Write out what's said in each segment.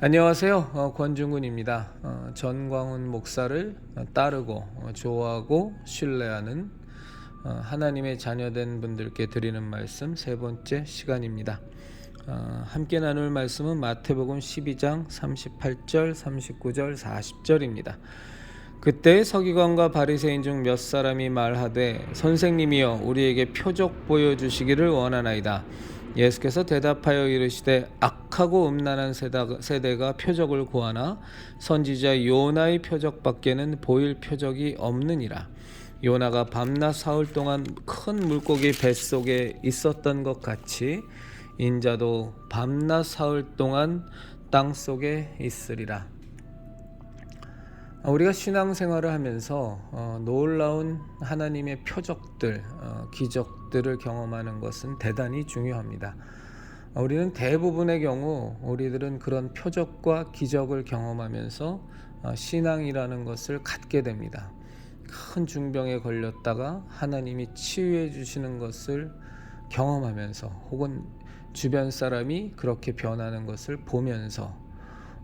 안녕하세요. 권중근입니다. 전광훈 목사를 따르고 좋아하고 신뢰하는 하나님의 자녀된 분들께 드리는 말씀 세 번째 시간입니다. 함께 나눌 말씀은 마태복음 12장 38절, 39절, 40절입니다. 그때 서기관과 바리새인 중 몇 사람이 말하되 선생님이여 우리에게 표적 보여주시기를 원하나이다. 예수께서 대답하여 이르시되 악하고 음란한 세대가 표적을 구하나 선지자 요나의 표적밖에는 보일 표적이 없느니라. 요나가 밤낮 사흘 동안 큰 물고기 뱃속에 있었던 것 같이 인자도 밤낮 사흘 동안 땅속에 있으리라. 우리가 신앙생활을 하면서 놀라운 하나님의 표적들, 기적들을 경험하는 것은 대단히 중요합니다. 우리는 대부분의 경우 우리들은 그런 표적과 기적을 경험하면서 신앙이라는 것을 갖게 됩니다. 큰 중병에 걸렸다가 하나님이 치유해 주시는 것을 경험하면서 혹은 주변 사람이 그렇게 변하는 것을 보면서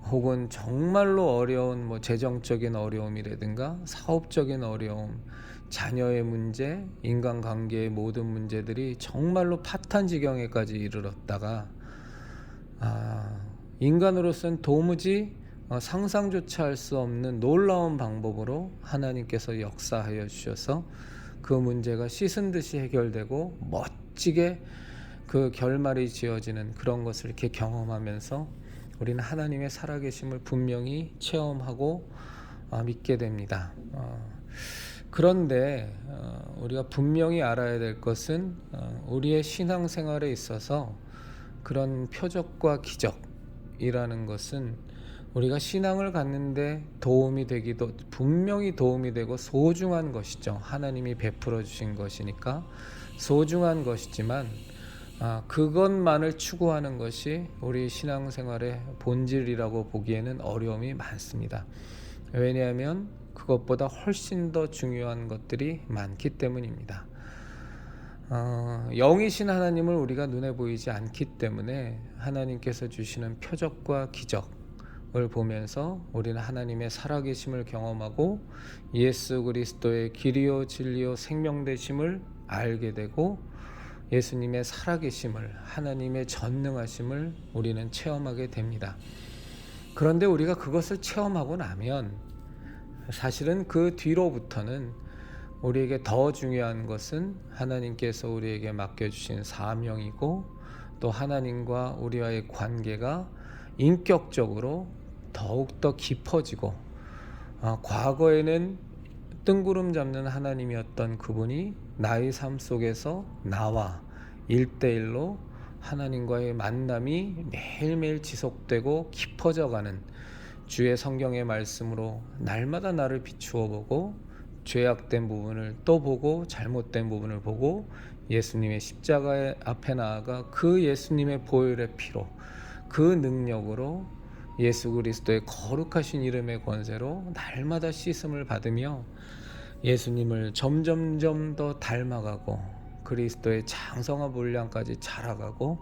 혹은 정말로 어려운 재정적인 어려움이라든가 사업적인 어려움, 자녀의 문제, 인간관계의 모든 문제들이 정말로 파탄지경에까지 이르렀다가 인간으로서는 도무지 상상조차 할 수 없는 놀라운 방법으로 하나님께서 역사하여 주셔서 그 문제가 씻은 듯이 해결되고 멋지게 그 결말이 지어지는 그런 것을 이렇게 경험하면서 우리는 하나님의 살아계심을 분명히 체험하고 믿게 됩니다. 그런데 우리가 분명히 알아야 될 것은 우리의 신앙생활에 있어서 그런 표적과 기적이라는 것은 우리가 신앙을 갖는데 도움이 되기도 분명히 도움이 되고 소중한 것이죠. 하나님이 베풀어 주신 것이니까 소중한 것이지만 그것만을 추구하는 것이 우리 신앙생활의 본질이라고 보기에는 어려움이 많습니다. 왜냐하면 그것보다 훨씬 더 중요한 것들이 많기 때문입니다. 영이신 하나님을 우리가 눈에 보이지 않기 때문에 하나님께서 주시는 표적과 기적을 보면서 우리는 하나님의 살아계심을 경험하고 예수 그리스도의 길이요 진리요 생명 되심을 알게 되고 예수님의 살아계심을, 하나님의 전능하심을 우리는 체험하게 됩니다. 그런데 우리가 그것을 체험하고 나면 사실은 그 뒤로부터는 우리에게 더 중요한 것은 하나님께서 우리에게 맡겨주신 사명이고 또 하나님과 우리와의 관계가 인격적으로 더욱더 깊어지고 과거에는 뜬구름 잡는 하나님이었던 그분이 나의 삶 속에서 나와 1대1로 하나님과의 만남이 매일매일 지속되고 깊어져가는 주의 성경의 말씀으로 날마다 나를 비추어 보고 죄악된 부분을 또 보고 잘못된 부분을 보고 예수님의 십자가의 앞에 나아가 그 예수님의 보혈의 피로 그 능력으로 예수 그리스도의 거룩하신 이름의 권세로 날마다 씻음을 받으며 예수님을 점점점 더 닮아가고 그리스도의 장성한 분량까지 자라가고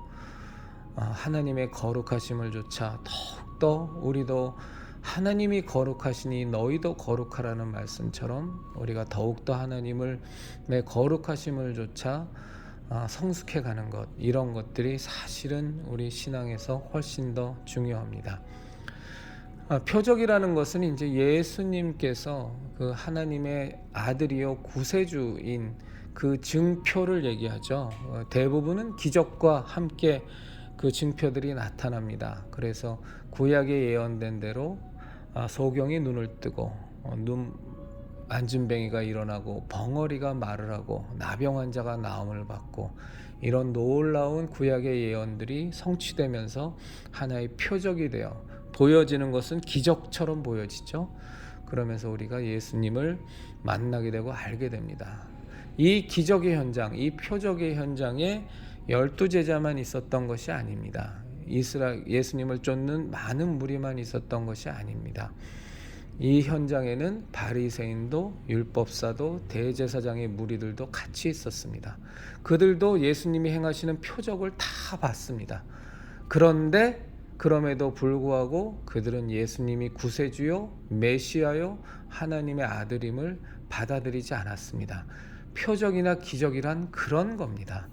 하나님의 거룩하심을 조차 더욱더 우리도 하나님이 거룩하시니 너희도 거룩하라는 말씀처럼 우리가 더욱더 하나님의 거룩하심을 조차 성숙해가는 것, 이런 것들이 사실은 우리 신앙에서 훨씬 더 중요합니다. 표적이라는 것은 이제 예수님께서 그 하나님의 아들이요 구세주인 그 증표를 얘기하죠. 대부분은 기적과 함께 그 증표들이 나타납니다. 그래서 구약에 예언된 대로 소경이 눈을 뜨고 안진뱅이가 일어나고 벙어리가 말을 하고 나병 환자가 나음을 받고 이런 놀라운 구약의 예언들이 성취되면서 하나의 표적이 되어 보여지는 것은 기적처럼 보여지죠. 그러면서 우리가 예수님을 만나게 되고 알게 됩니다. 이 기적의 현장, 이 표적의 현장에 12제자만 있었던 것이 아닙니다. 예수님을 쫓는 많은 무리만 있었던 것이 아닙니다. 이 현장에는 바리새인도 율법사도 대제사장의 무리들도 같이 있었습니다. 그들도 예수님이 행하시는 표적을 다 봤습니다. 그런데 그럼에도 불구하고 그들은 예수님이 구세주요 메시아요 하나님의 아들임을 받아들이지 않았습니다. 표적이나 기적이란 그런 겁니다.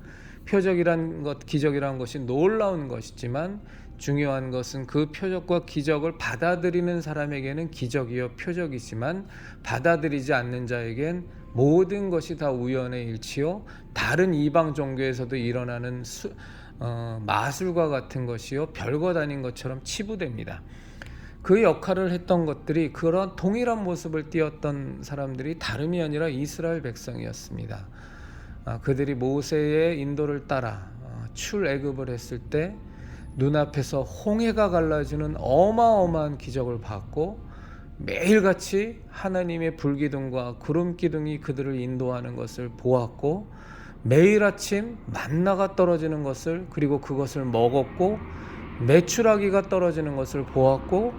표적이란 것, 기적이란 것이 놀라운 것이지만 중요한 것은 그 표적과 기적을 받아들이는 사람에게는 기적이요 표적이지만 받아들이지 않는 자에겐 모든 것이 다 우연의 일치요 다른 이방 종교에서도 일어나는 마술과 같은 것이요 별것 아닌 것처럼 치부됩니다. 그 역할을 했던 것들이 그런 동일한 모습을 띄었던 사람들이 다름이 아니라 이스라엘 백성이었습니다. 그들이 모세의 인도를 따라 출애굽을 했을 때 눈앞에서 홍해가 갈라지는 어마어마한 기적을 봤고 매일같이 하나님의 불기둥과 구름기둥이 그들을 인도하는 것을 보았고 매일 아침 만나가 떨어지는 것을 그리고 그것을 먹었고 메추라기가 떨어지는 것을 보았고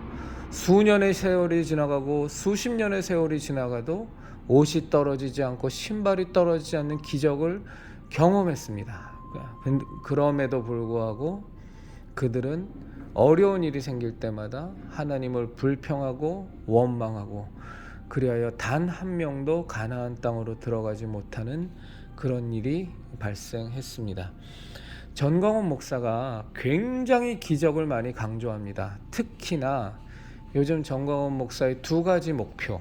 수년의 세월이 지나가고 수십 년의 세월이 지나가도 옷이 떨어지지 않고 신발이 떨어지지 않는 기적을 경험했습니다. 그럼에도 불구하고 그들은 어려운 일이 생길 때마다 하나님을 불평하고 원망하고 그리하여 단 한 명도 가나안 땅으로 들어가지 못하는 그런 일이 발생했습니다. 전광훈 목사가 굉장히 기적을 많이 강조합니다. 특히나 요즘 전광훈 목사의 두 가지 목표,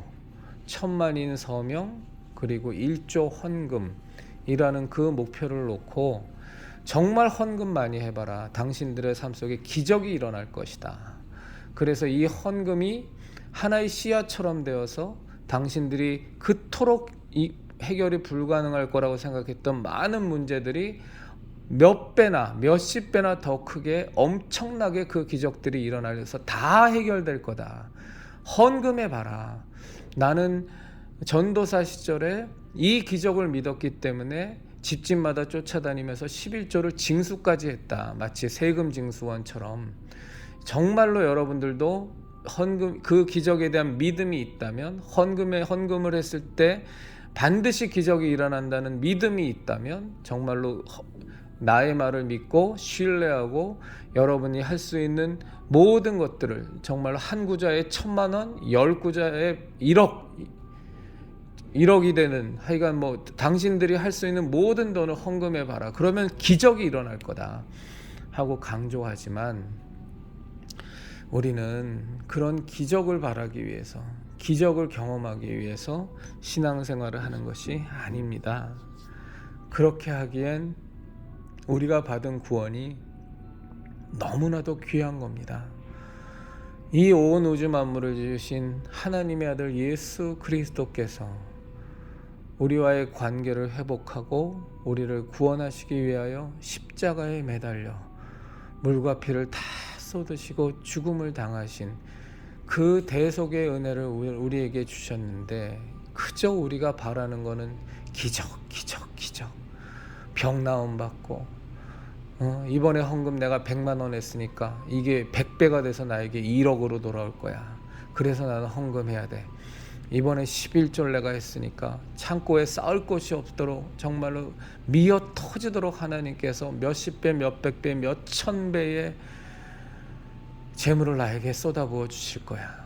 1000만인 서명 그리고 1조 헌금이라는 그 목표를 놓고 정말 헌금 많이 해봐라. 당신들의 삶 속에 기적이 일어날 것이다. 그래서 이 헌금이 하나의 씨앗처럼 되어서 당신들이 그토록 해결이 불가능할 거라고 생각했던 많은 문제들이 몇 배나 몇십 배나 더 크게 엄청나게 그 기적들이 일어나서 다 해결될 거다. 헌금해봐라. 나는 전도사 시절에 이 기적을 믿었기 때문에 집집마다 쫓아다니면서 11조를 징수까지 했다. 마치 세금 징수원처럼. 정말로 여러분들도 헌금, 그 기적에 대한 믿음이 있다면, 헌금을 했을 때 반드시 기적이 일어난다는 믿음이 있다면 정말로 나의 말을 믿고 신뢰하고 여러분이 할 수 있는 모든 것들을 정말로 한 구자에 1000만 원, 10구자에 1억이 되는 하여간 당신들이 할 수 있는 모든 돈을 헌금해 봐라. 그러면 기적이 일어날 거다 하고 강조하지만 우리는 그런 기적을 바라기 위해서 기적을 경험하기 위해서 신앙생활을 하는 것이 아닙니다. 그렇게 하기엔 우리가 받은 구원이 너무나도 귀한 겁니다. 이 온 우주 만물을 지으신 하나님의 아들 예수 그리스도께서 우리와의 관계를 회복하고 우리를 구원하시기 위하여 십자가에 매달려 물과 피를 다 쏟으시고 죽음을 당하신 그 대속의 은혜를 우리에게 주셨는데 그저 우리가 바라는 거는 기적 병 나음 받고 이번에 헌금 내가 100만 원 했으니까 이게 100배가 돼서 나에게 1억으로 돌아올 거야. 그래서 나는 헌금해야 돼. 이번에 11조를 내가 했으니까 창고에 쌓을 곳이 없도록 정말로 미어 터지도록 하나님께서 몇십 배, 몇백 배, 몇천 배의 재물을 나에게 쏟아부어 주실 거야.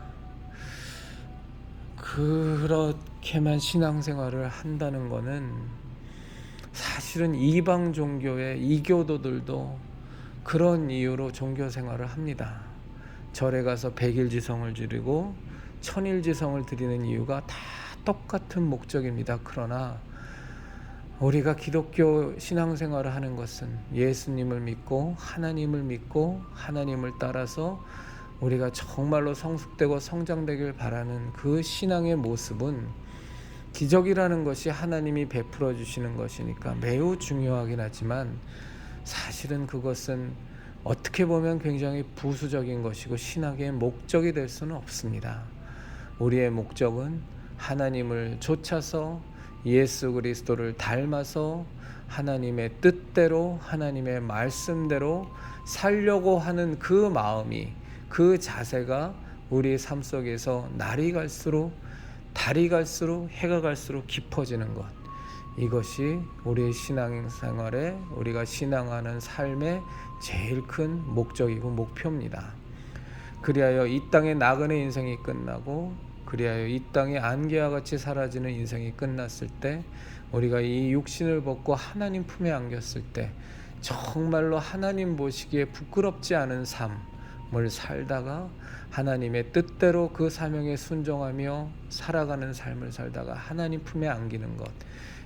그렇게만 신앙생활을 한다는 거는 사실은 이방 종교의 이교도들도 그런 이유로 종교생활을 합니다. 절에 가서 백일지성을 드리고 천일지성을 드리는 이유가 다 똑같은 목적입니다. 그러나 우리가 기독교 신앙생활을 하는 것은 예수님을 믿고 하나님을 따라서 우리가 정말로 성숙되고 성장되길 바라는 그 신앙의 모습은 기적이라는 것이 하나님이 베풀어 주시는 것이니까 매우 중요하긴 하지만 사실은 그것은 어떻게 보면 굉장히 부수적인 것이고 신학의 목적이 될 수는 없습니다. 우리의 목적은 하나님을 좇아서 예수 그리스도를 닮아서 하나님의 뜻대로 하나님의 말씀대로 살려고 하는 그 마음이 그 자세가 우리의 삶 속에서 날이 갈수록 달이 갈수록 해가 갈수록 깊어지는 것, 이것이 우리의 신앙생활에 우리가 신앙하는 삶의 제일 큰 목적이고 목표입니다. 그리하여 이 땅의 나그네 인생이 끝나고 그리하여 이 땅의 안개와 같이 사라지는 인생이 끝났을 때 우리가 이 육신을 벗고 하나님 품에 안겼을 때 정말로 하나님 보시기에 부끄럽지 않은 삶을 살다가 하나님의 뜻대로 그 사명에 순종하며 살아가는 삶을 살다가 하나님 품에 안기는 것,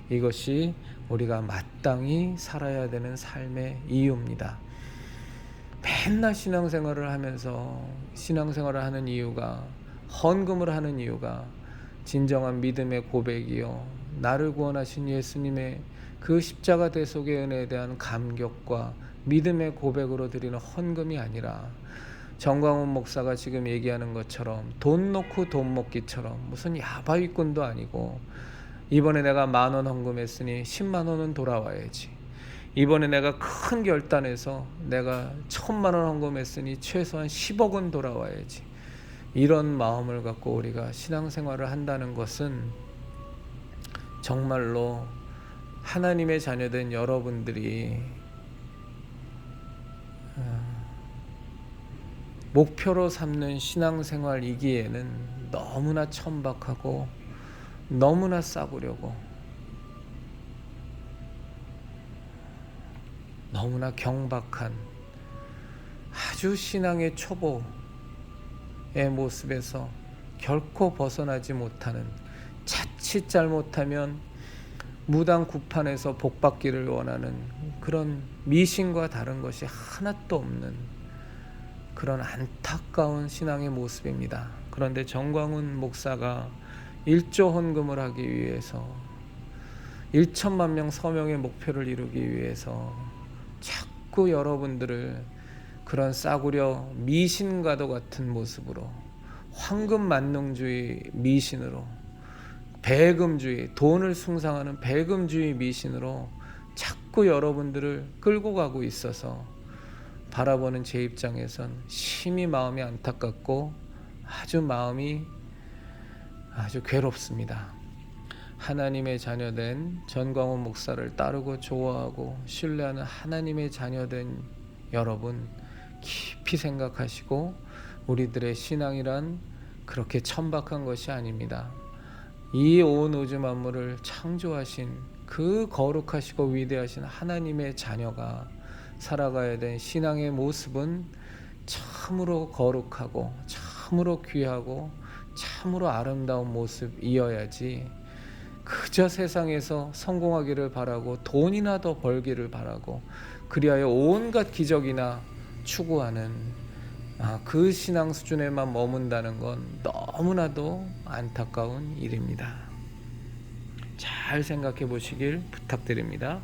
이것이 우리가 마땅히 살아야 되는 삶의 이유입니다. 맨날 신앙생활을 하면서 신앙생활을 하는 이유가, 헌금을 하는 이유가 진정한 믿음의 고백이요, 나를 구원하신 예수님의 그 십자가 대속의 은혜에 대한 감격과 믿음의 고백으로 드리는 헌금이 아니라 정광훈 목사가 지금 얘기하는 것처럼 돈 놓고 돈 먹기처럼 무슨 야바위꾼도 아니고, 이번에 내가 10,000원 헌금했으니 10만 원은 돌아와야지, 이번에 내가 큰 결단해서 내가 1,000만 원 헌금했으니 최소한 10억은 돌아와야지, 이런 마음을 갖고 우리가 신앙생활을 한다는 것은 정말로 하나님의 자녀된 여러분들이 목표로 삼는 신앙생활이기에는 너무나 천박하고 너무나 싸구려고 너무나 경박한 아주 신앙의 초보의 모습에서 결코 벗어나지 못하는, 자칫 잘못하면 무당 구판에서 복받기를 원하는 그런 미신과 다른 것이 하나도 없는 그런 안타까운 신앙의 모습입니다. 그런데 정광훈 목사가 1조 헌금을 하기 위해서, 1천만 명 서명의 목표를 이루기 위해서 자꾸 여러분들을 그런 싸구려 미신과도 같은 모습으로, 황금만능주의 미신으로, 배금주의, 돈을 숭상하는 배금주의 미신으로 자꾸 여러분들을 끌고 가고 있어서 바라보는 제 입장에선 심히 마음이 안타깝고 마음이 아주 괴롭습니다. 하나님의 자녀된 전광훈 목사를 따르고 좋아하고 신뢰하는 하나님의 자녀된 여러분, 깊이 생각하시고 우리들의 신앙이란 그렇게 천박한 것이 아닙니다. 이 온 우주 만물을 창조하신 그 거룩하시고 위대하신 하나님의 자녀가 살아가야 된 신앙의 모습은 참으로 거룩하고 참으로 귀하고 참으로 아름다운 모습이어야지, 그저 세상에서 성공하기를 바라고 돈이나 더 벌기를 바라고 그리하여 온갖 기적이나 추구하는 그 신앙 수준에만 머문다는 건 너무나도 안타까운 일입니다. 잘 생각해 보시길 부탁드립니다.